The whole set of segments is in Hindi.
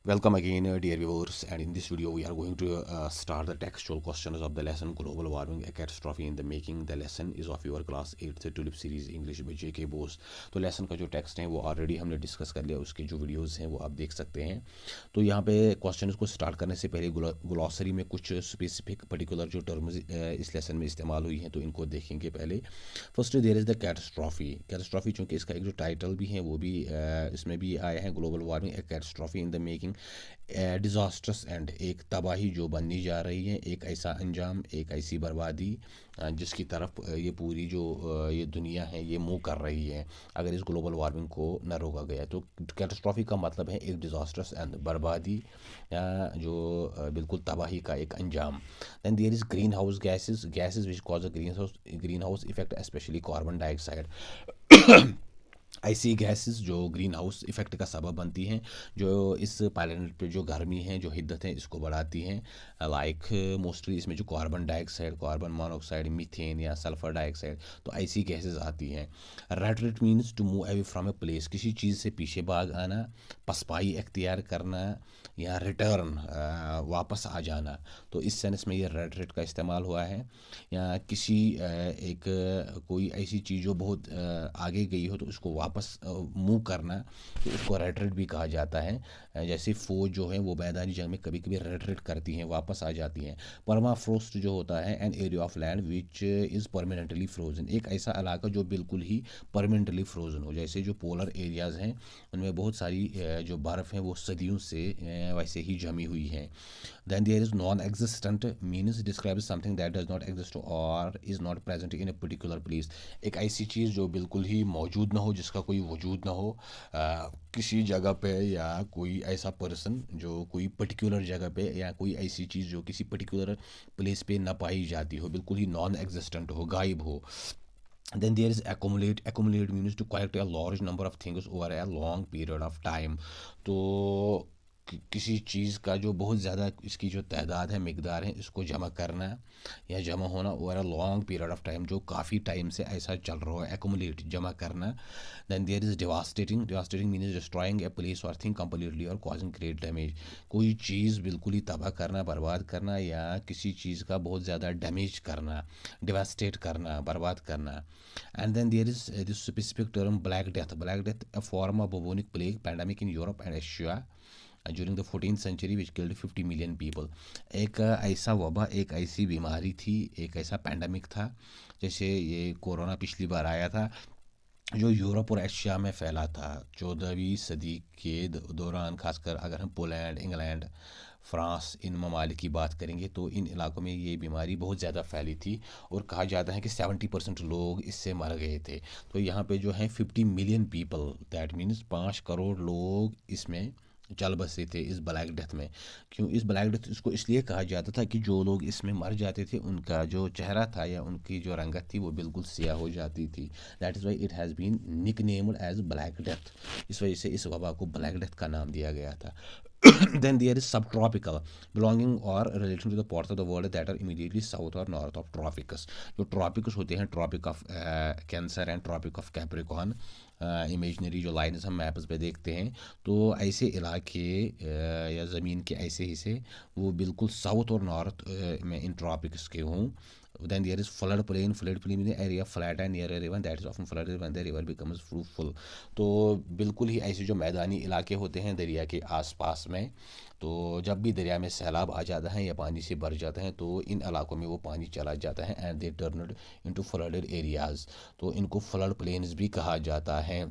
Welcome again, dear viewers. And in this video, we are going to start the textual questions of the lesson Global Warming, a Catastrophe in the Making. The lesson is of your class 8th Tulip Series English by JK Bose. तो लेसन का जो टेक्स्ट है वो ऑलरेडी हमने डिस्कस कर लिया, उसके जो वीडियोस हैं वो आप देख सकते हैं। तो यहाँ पे क्वेश्चन को स्टार्ट करने से पहले ग्लॉसरी में कुछ स्पेसिफिक पर्टिकुलर जो टर्म्स इस लेसन में इस्तेमाल हुई हैं तो इनको देखेंगे पहले। First there is the catastrophe चूँकि इसका एक जो टाइटल भी है वो भी इसमें भी आया है, global warming, A catastrophe in the making, disasters and, एक तबाही जो बननी जा रही है, एक ऐसा अंजाम, एक ऐसी बर्बादी जिसकी तरफ ये पूरी जो ये दुनिया है ये मूव कर रही है अगर इस ग्लोबल वार्मिंग को न रोका गया। तो कैटास्ट्रॉफी का मतलब है एक डिज़ास्टर्स एंड बर्बादी, जो बिल्कुल तबाही का एक अंजाम। Then there is green house gases which cause a green house effect, specially carbon dioxide. ऐसी गैसेस जो ग्रीन हाउस इफ़ेक्ट का सबब बनती हैं, जो इस प्लैनेट पे जो गर्मी है, जो हिद्दत है, इसको बढ़ाती हैं। लाइक मोस्टली इसमें जो carbon dioxide, carbon monoxide, methane या सल्फर डाइऑक्साइड, तो ऐसी गैसेस आती हैं। Retreat means to move away from a place, किसी चीज़ से पीछे भाग आना, पसपाई इख्तियार करना, या रिटर्न वापस आ जाना। तो इस सेंस में ये रेट्रेट का इस्तेमाल हुआ है। या किसी एक कोई ऐसी चीज़ जो बहुत आगे गई हो तो उसको वापस मूव करना, तो उसको रेट्रेट भी कहा जाता है। जैसे फौज जो है वो मैदानी जंग में कभी कभी रेट्रेट करती हैं, वापस आ जाती हैं। परमाफ्रोस्ट जो होता है an area of land which is permanently frozen, एक ऐसा इलाका जो बिल्कुल ही परमानेंटली फ्रोजन हो। जैसे जो पोलर एरियाज़ हैं उनमें बहुत सारी जो बर्फ़ है वो सदियों से वैसे ही जमी हुई है। Then there is non-existent means describes something that does not exist or is not present in a particular place। एक ऐसी चीज़ जो बिल्कुल ही मौजूद ना हो, जिसका कोई वजूद ना हो किसी जगह पे, या कोई ऐसा पर्सन जो कोई पर्टिकुलर जगह पे, या कोई ऐसी चीज़ जो किसी पर्टिकुलर प्लेस पे ना पाई जाती हो, बिल्कुल ही नॉन एग्जिस्टेंट हो, गायब हो। Then there is accumulate means to collect a large number of things over a long period of time। तो किसी चीज़ का जो बहुत ज़्यादा इसकी जो तादाद है, मिकदार है, इसको जमा करना या जमा होना over a long period of time, जो काफ़ी टाइम से ऐसा चल रहा है, एक्यूमुलेट जमा करना। Then there is devastating means destroying a place और थिंग कम्प्लीटली और कॉजिंग ग्रेट डैमेज, कोई चीज़ बिल्कुल ही तबाह करना, बर्बाद करना, या किसी चीज़ का बहुत ज़्यादा डैमेज करना, डिवास्टेट करना, बर्बाद करना। And then there is this specific term black death, a form of bubonic plague pandemic in Europe and Asia during the 14th century which killed 50 million people. एक ऐसा वबा, एक ऐसी बीमारी थी, एक ऐसा पैंडमिक था, जैसे ये कोरोना पिछली बार आया था, जो यूरोप और एशिया में फैला था 14वीं सदी के दौरान। खासकर अगर हम पोलैंड, इंग्लैंड, फ्रांस, इन ममालिक की बात करेंगे तो इन इलाकों में ये बीमारी बहुत ज़्यादा फैली थी, और कहा जाता है कि 70% लोग इससे मर गए थे। तो यहाँ पे जो है 50 million people, that means 5 crore लोग इसमें चल बसे थे इस ब्लैक डेथ में। क्यों इस ब्लैक डेथ इसको इसलिए कहा जाता था कि जो लोग इसमें मर जाते थे उनका जो चेहरा था या उनकी जो रंगत थी वो बिल्कुल सियाह हो जाती थी। That is why it has been nicknamed as black death. इस वजह से इस वबा को ब्लैक डेथ का नाम दिया गया था। Then there is subtropical, belonging or relating to the parts of the world that are immediately south or north of tropics। जो ट्रॉपिक्स होते हैं, tropic of cancer and tropic of capricorn, imaginary जो लाइन्स हम मैप्स पे देखते हैं, तो ऐसे इलाके या ज़मीन के ऐसे हिस्से वो बिल्कुल साउथ और नॉर्थ में इन ट्रॉपिक्स के हों। Then there is flood plain means area flat and near a river that is often flooded when the river becomes fruitful। तो बिल्कुल ही ऐसे जो मैदानी इलाके होते हैं दरिया के आसपास में, तो जब भी दरिया में सैलाब आ जाता है या पानी से भर जाता है तो इन इलाकों में वो पानी चला जाता है, and they turned into flooded areas. तो इनको फ्लड प्लेन्स भी कहा जाता है।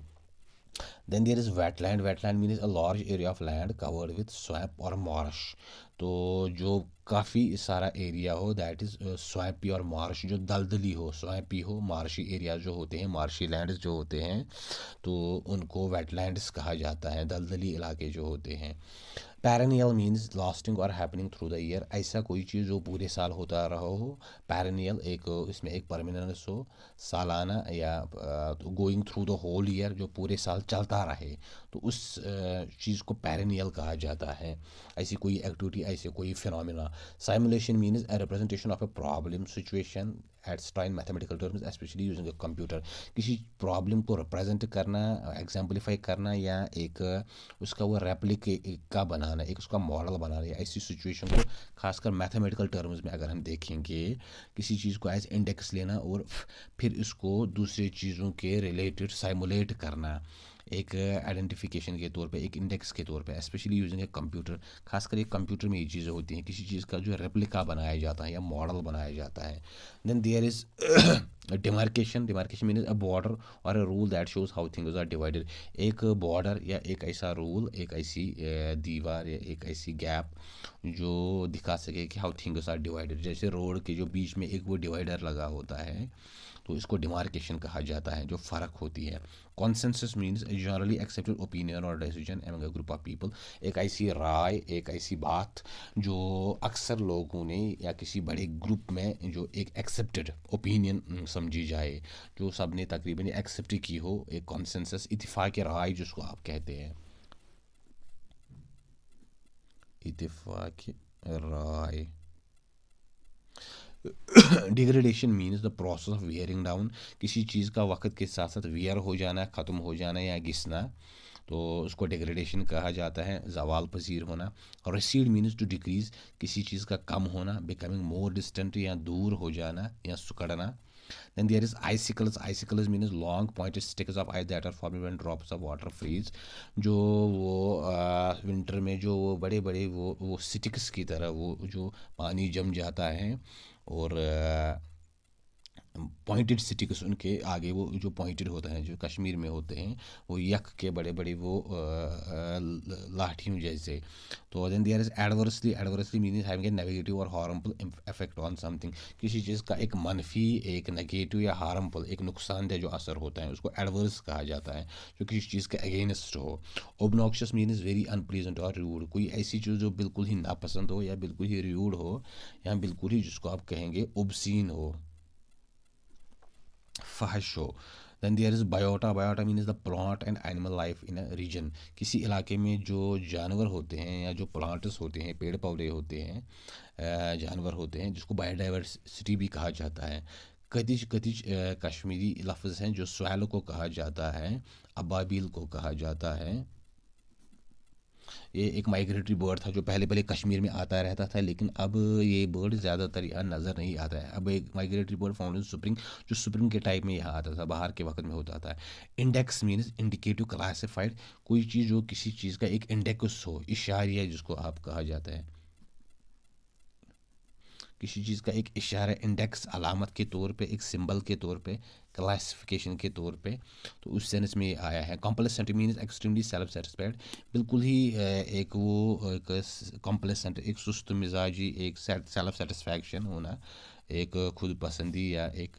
Then there is wetland। Wetland means a large area of land covered with swamp or marsh। तो जो काफ़ी सारा एरिया हो, दैट इज़ स्वैम्पी और मार्श, जो दलदली हो, स्वैम्पी हो, मार्शी एरिया जो होते हैं, मार्शी लैंड्स जो होते हैं, तो उनको वेटलैंड्स कहा जाता है, दलदली इलाके जो होते हैं। पैरेनियल मीन्स लास्टिंग और हैपनिंग थ्रू द ईयर, ऐसा कोई चीज़ जो पूरे साल होता रहा हो। पैरेनियल एक इसमें एक परमानेंस हो, सालाना, या going through the whole year, जो पूरे साल चलता चलता रहे, तो उस चीज़ को पेरेनियल कहा जाता है। ऐसी कोई एक्टिविटी, ऐसे कोई phenomena. Simulation means a representation of a problem situation at in mathematical terms specially using a computer. किसी प्रॉब्लम को रिप्रेजेंट करना, एग्जाम्पलीफाई करना, या एक उसका वो रेप्लिके का बनाना, एक उसका मॉडल बनाना, या ऐसी सिचुएशन को खासकर मैथमेटिकल टर्म्स में अगर हम देखेंगे, किसी चीज़ को एज इंडेक्स लेना और फिर इसको दूसरी चीज़ों के रिलेटेड साइमुलेट करना, एक आइडेंटिफिकेशन के तौर पे, एक इंडेक्स के तौर पे, स्पेशली यूजिंग ए कंप्यूटर। खासकर एक कंप्यूटर में ये चीज़ें होती हैं, किसी चीज़ का जो रेप्लिका बनाया जाता है या मॉडल बनाया जाता है। Then there is demarcation. Demarcation means a border और a rule that shows how things are divided. एक बॉर्डर या एक ऐसा रूल, एक ऐसी दीवार या एक ऐसी गैप जो दिखा सके कि हाउ थिंग्स आर डिवाइडेड। जैसे रोड के जो बीच में एक वो डिवाइडर लगा होता है, तो इसको डिमार्केशन कहा जाता है, जो फ़र्क होती है। Consensus means generally accepted opinion और decision among a group of people. एक ऐसी राय, एक ऐसी बात जो अक्सर लोगों ने या किसी बड़े ग्रुप में जो एक एक्सेप्टेड ओपिनियन समझी जाए, जो सब ने तकरीबन एक्सेप्ट की हो, एक कॉन्सेंसस, इत्तेफाक राय जिसको आप कहते हैं, इत्तेफाक राय। Degradation means the process of wearing down. किसी चीज़ का वक्त के साथ साथ वियर हो जाना, ख़त्म हो जाना या घिसना, तो उसको डिग्रेडेशन कहा जाता है, जवाल पसीर होना। और रिसीड मीन्स टू डिक्रीज, किसी चीज़ का कम होना, बिकमिंग मोर डिस्टेंट या दूर हो जाना या सुकड़ना। Then there is icicles. Icicles means long pointed sticks of ice that are formed when drops of water freeze. जो वो विंटर में जो वो बड़े बड़े वो स्टिक्स की तरह वो जो पानी जम जाता है, और पॉइंटेड स्टिक्स उनके आगे वो जो पॉइंटेड होता है, जो कश्मीर में होते हैं, वो यक के बड़े बड़े वो लाठियों जैसे। तो then there is adversely. Adversely meaning having a negative और हार्मफुल इफेक्ट ऑन समथिंग। किसी चीज़ का एक मनफी, एक नेगेटिव या हार्मफुल, एक नुकसानदेह जो असर होता है, उसको एडवर्स कहा जाता है, जो किसी चीज़ के अगेंस्ट हो। ओबनॉक्शियस मीन्स वेरी अनप्लीजेंट और रूड। कोई ऐसी चीज़ जो बिल्कुल ही नापसंद हो या बिल्कुल ही रूड हो, या बिल्कुल ही जिसको आप कहेंगे ओबसीन हो, फहश हो। Then there is biota. Biota means the plant and animal life in a region. किसी इलाके में जो जानवर होते हैं या जो प्लांट्स होते हैं, पेड़ पौधे होते हैं, जानवर होते हैं, जिसको बायोडाइवर्सिटी भी कहा जाता है। कतिज कतिज कश्मीरी लफ्ज़ हैं जो स्वैल को कहा जाता है, अबाबील को कहा जाता है। ये एक माइग्रेटरी बर्ड था जो पहले पहले कश्मीर में आता रहता था, लेकिन अब ये बर्ड ज़्यादातर यहाँ नज़र नहीं आता है। अब एक migratory bird found in spring, जो स्प्रिंग के टाइप में यहाँ आता था, बाहर के वक्त में होता था। Index means indicative classified. कोई चीज़ जो किसी चीज़ का एक इंडेक्स हो, इशारिया जिसको आप कहा जाता है, किसी चीज़ का एक इशारा, इंडेक्स, अलामत के तौर पे, एक सिंबल के तौर पे, क्लासिफिकेशन के तौर पे, तो उस सेंस में ये आया है। Complacent means extremely self satisfied. बिल्कुल ही एक वो एक कॉम्प्लेसेंट, एक सुस्त मिजाजी, एक सेल्फ सेटिस्फैक्शन होना, एक खुद पसंदी, या एक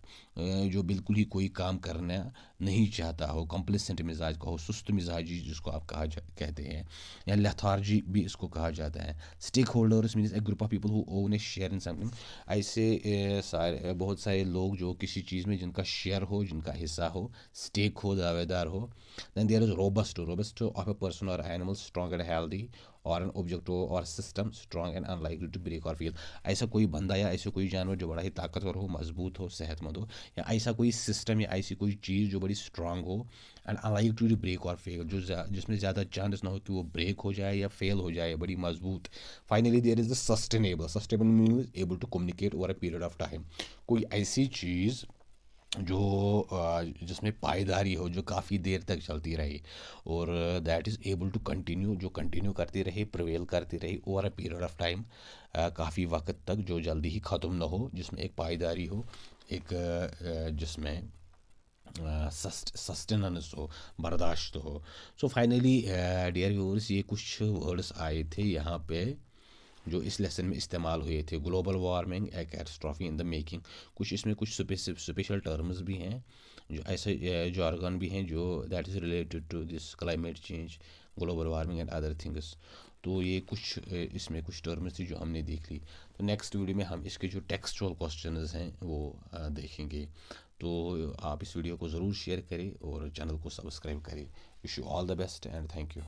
जो बिल्कुल ही कोई काम करना नहीं चाहता हो, कॉम्प्लेसेंट मिजाज का हो, सुस्त मिजाजी जिसको आप कहते हैं, या लेथार्जी भी इसको कहा जाता है। Stakeholders means a group of people who own a share in something. ऐसे सारे बहुत सारे लोग जो किसी चीज़ में जिनका शेयर हो, जिनका हिस्सा हो, स्टेक हो, दावेदार हो। Then there is robust. Robust of a person और एनिमल, स्ट्रॉन्ग एंड हेल्दी, और एन ऑब्जेक्ट और system, strong and unlikely to break और फेल। ऐसा कोई बंदा या ऐसे कोई जानवर जो बड़ा ही ताकतवर हो, मजबूत हो, सेहतमंद हो, या ऐसा कोई सिस्टम या ऐसी कोई चीज़ जो बड़ी स्ट्रांग हो, एंड अनलाइक टू ब्रेक और फेल, जो जिसमें ज़्यादा चांस ना हो कि वो ब्रेक हो जाए या फेल हो जाए, बड़ी मजबूत। Finally there is the sustainable. Sustainable means able to communicate over a period of time. कोई ऐसी चीज़ जो जिसमें पायदारी हो, जो काफ़ी देर तक चलती रहे, और that is able to continue, जो कंटिन्यू करती रहे, प्रिवेल करती रही over a period of time, काफ़ी वक्त तक, जो जल्दी ही ख़त्म ना हो, जिसमें एक पायदारी हो, एक जिसमें सस्टेनेंस हो, बर्दाश्त हो। सो फाइनली डियर व्यूअर्स, ये कुछ वर्ड्स आए थे यहाँ पे जो इस लेसन में इस्तेमाल हुए थे। Global warming, A catastrophe in the making. कुछ इसमें कुछ स्पेशल टर्म्स भी हैं, जो ऐसे jargon भी हैं जो that is related to this climate change, global warming and other things. तो ये कुछ इसमें कुछ टर्म्स थी जो हमने देख ली। तो नेक्स्ट वीडियो में हम इसके जो टेक्सचुअल क्वेश्चंस हैं वो देखेंगे। तो आप इस वीडियो को ज़रूर शेयर करें और चैनल को सब्सक्राइब करें। Wish you all the best and thank you.